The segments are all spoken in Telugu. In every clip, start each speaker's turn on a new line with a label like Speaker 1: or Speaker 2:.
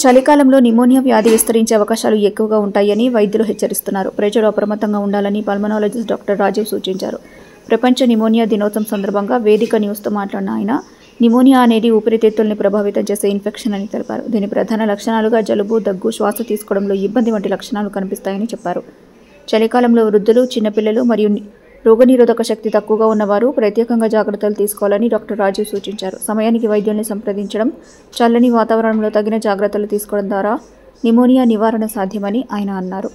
Speaker 1: చలికాలంలో నిమోనియా వ్యాధి విస్తరించే అవకాశాలు ఎక్కువగా ఉంటాయని వైద్యులు హెచ్చరిస్తున్నారు. ప్రజలు అప్రమత్తంగా ఉండాలని పల్మనాలజిస్ట్ డాక్టర్ రాజీవ్ సూచించారు. ప్రపంచ నిమోనియా దినోత్సవం సందర్భంగా వేదిక న్యూస్తో మాట్లాడిన ఆయన, నిమోనియా అనేది ఊపిరితిత్తుల్ని ప్రభావితం చేసే ఇన్ఫెక్షన్ అని తెలిపారు. దీని ప్రధాన లక్షణాలుగా జలుబు, దగ్గు, శ్వాస తీసుకోవడంలో ఇబ్బంది వంటి లక్షణాలు కనిపిస్తాయని చెప్పారు. చలికాలంలో వృద్ధులు, చిన్నపిల్లలు మరియు రోగనిరోధక శక్తి తక్కువగా ఉన్నవారు ప్రత్యేకంగా జాగ్రత్తలు తీసుకోవాలని డాక్టర్ రాజీవ్ సూచించారు. సమయానికి వైద్యుల్ని సంప్రదించడం, చల్లని వాతావరణంలో తగిన జాగ్రత్తలు తీసుకోవడం ద్వారా నిమోనియా నివారణ సాధ్యమని ఆయన అన్నారు.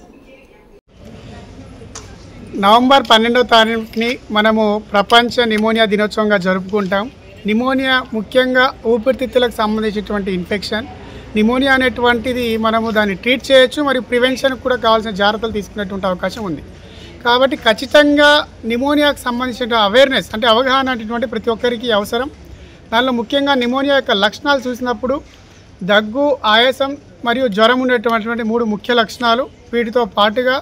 Speaker 2: నవంబర్ 12వ తారీఖుని మనము ప్రపంచ నిమోనియా దినోత్సవంగా జరుపుకుంటాం. నిమోనియా ముఖ్యంగా ఊపిరితిత్తులకు సంబంధించినటువంటి ఇన్ఫెక్షన్. నిమోనియా అనేటువంటిది మనము దాన్ని ట్రీట్ చేయొచ్చు, మరియు ప్రివెన్షన్కి కూడా కావాల్సిన జాగ్రత్తలు తీసుకునేటువంటి అవకాశం ఉంది. కాబట్టి ఖచ్చితంగా నిమోనియాకు సంబంధించిన అవేర్నెస్ అంటే అవగాహన అనేటువంటి ప్రతి ఒక్కరికి అవసరం. దానిలో ముఖ్యంగా నిమోనియా యొక్క లక్షణాలు చూసినప్పుడు దగ్గు, ఆయాసం మరియు జ్వరం ఉండేటువంటి 3 ముఖ్య లక్షణాలు. వీటితో పాటుగా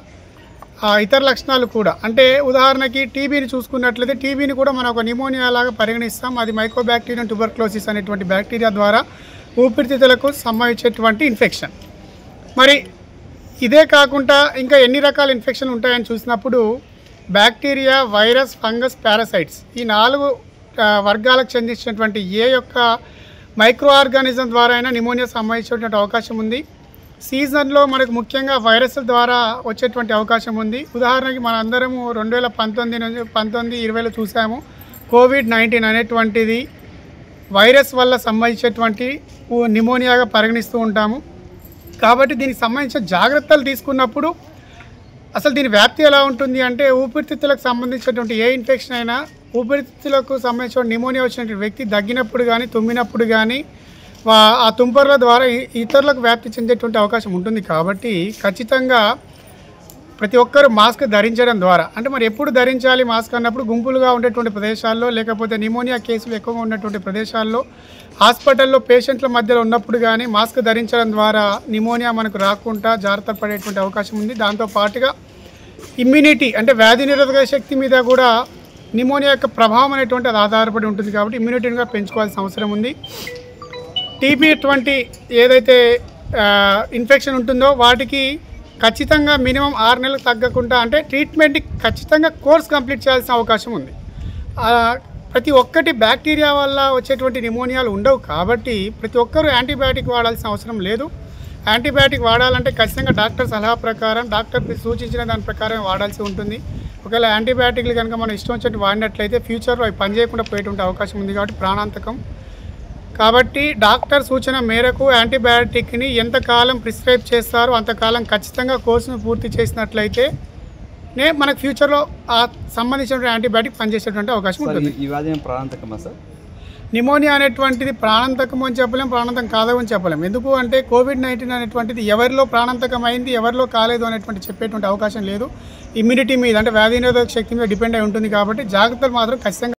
Speaker 2: ఇతర లక్షణాలు కూడా, అంటే ఉదాహరణకి టీబీని చూసుకున్నట్లయితే టీబీని కూడా మనం ఒక నిమోనియా లాగా పరిగణిస్తాం. అది మైకోబాక్టీరియం ట్యూబర్క్లోసిస్ అనేటువంటి బ్యాక్టీరియా ద్వారా ఊపిరితిత్తులకు సంబంధించేటువంటి ఇన్ఫెక్షన్. మరి ఇదే కాకుండా ఇంకా ఎన్ని రకాల ఇన్ఫెక్షన్లు ఉంటాయని చూసినప్పుడు బ్యాక్టీరియా, వైరస్, ఫంగస్, పారాసైట్స్ ఈ 4 వర్గాలకు చెందించినటువంటి ఏ యొక్క మైక్రో ఆర్గానిజం ద్వారా అయినా నిమోనియా సంబంధించేటువంటి అవకాశం ఉంది. సీజన్లో మనకు ముఖ్యంగా వైరస్ల ద్వారా వచ్చేటువంటి అవకాశం ఉంది. ఉదాహరణకి మన అందరము 2019 నుంచి 2020లో చూసాము. కోవిడ్-19 అనేటువంటిది వైరస్ వల్ల సంబంధించేటువంటి నిమోనియాగా పరిగణిస్తూ ఉంటాము. కాబట్టి దీనికి సంబంధించిన జాగ్రత్తలు తీసుకున్నప్పుడు అసలు దీని వ్యాప్తి ఎలా ఉంటుంది అంటే, ఊపిరితిత్తులకు సంబంధించినటువంటి ఏ ఇన్ఫెక్షన్ అయినా ఊపిరితిత్తులకు సంబంధించిన నిమోనియా వచ్చినటువంటి వ్యక్తి దగ్గినప్పుడు కానీ, తుమ్మినప్పుడు కానీ ఆ తుంపర్ల ద్వారా ఇతరులకు వ్యాప్తి చెందేటువంటి అవకాశం ఉంటుంది. కాబట్టి ఖచ్చితంగా ప్రతి ఒక్కరూ మాస్క్ ధరించడం ద్వారా, అంటే మరి ఎప్పుడు ధరించాలి మాస్క్ అన్నప్పుడు గుంపులుగా ఉండేటువంటి ప్రదేశాల్లో, లేకపోతే నిమోనియా కేసులు ఎక్కువగా ఉన్నటువంటి ప్రదేశాల్లో, హాస్పిటల్లో పేషెంట్ల మధ్యలో ఉన్నప్పుడు కానీ మాస్క్ ధరించడం ద్వారా నిమోనియా మనకు రాకుండా జాగ్రత్త పడేటువంటి అవకాశం ఉంది. దాంతోపాటుగా ఇమ్యూనిటీ అంటే వ్యాధి నిరోధక శక్తి మీద కూడా నిమోనియా యొక్క ప్రభావం అనేటువంటి అది ఆధారపడి ఉంటుంది. కాబట్టి ఇమ్యూనిటీని కూడా పెంచుకోవాల్సిన అవసరం ఉంది. టీబీ అటువంటి ఏదైతే ఇన్ఫెక్షన్ ఉంటుందో వాటికి ఖచ్చితంగా మినిమం 6 నెలలకు తగ్గకుండా, అంటే ట్రీట్మెంట్కి ఖచ్చితంగా కోర్స్ కంప్లీట్ చేయాల్సిన అవకాశం ఉంది. ప్రతి ఒక్కటి బ్యాక్టీరియా వల్ల వచ్చేటువంటి నిమోనియాలు ఉండవు. కాబట్టి ప్రతి ఒక్కరూ యాంటీబయాటిక్ వాడాల్సిన అవసరం లేదు. యాంటీబయాటిక్ వాడాలంటే ఖచ్చితంగా డాక్టర్ సలహా ప్రకారం, డాక్టర్ సూచించిన దాని ప్రకారం వాడాల్సి ఉంటుంది. ఒకవేళ యాంటీబయాటిక్లు కనుక మనం ఇష్టం వచ్చినట్టు వాడినట్లయితే ఫ్యూచర్లో అవి పనిచేయకుండా పోయేటువంటి అవకాశం ఉంది. కాబట్టి ప్రాణాంతకం. కాబట్టి డాక్టర్ సూచన మేరకు యాంటీబయాటిక్ని ఎంతకాలం ప్రిస్క్రైబ్ చేస్తారో అంతకాలం ఖచ్చితంగా కోర్సును పూర్తి చేసినట్లయితే మనకు ఫ్యూచర్లో ఆ సంబంధించిన యాంటీబయాటిక్ పనిచేసేటువంటి అవకాశం ఉంటుంది.
Speaker 3: ఈ వ్యాధి ప్రాణాంతకమా సార్?
Speaker 2: నిమోనియా అనేటువంటిది ప్రాణాంతకం అని చెప్పలేం, ప్రాణాంతకం కాదని చెప్పలేం. ఎందుకు అంటే కోవిడ్-19 అనేటువంటిది ఎవరిలో ప్రాణాంతకం అయింది, ఎవరిలో కాలేదు అనేటువంటి చెప్పేటువంటి అవకాశం లేదు. ఇమ్యూనిటీ మీద అంటే వ్యాధి నిరోధక శక్తి మీద డిపెండ్ అయి ఉంటుంది. కాబట్టి జాగ్రత్తలు మాత్రం ఖచ్చితంగా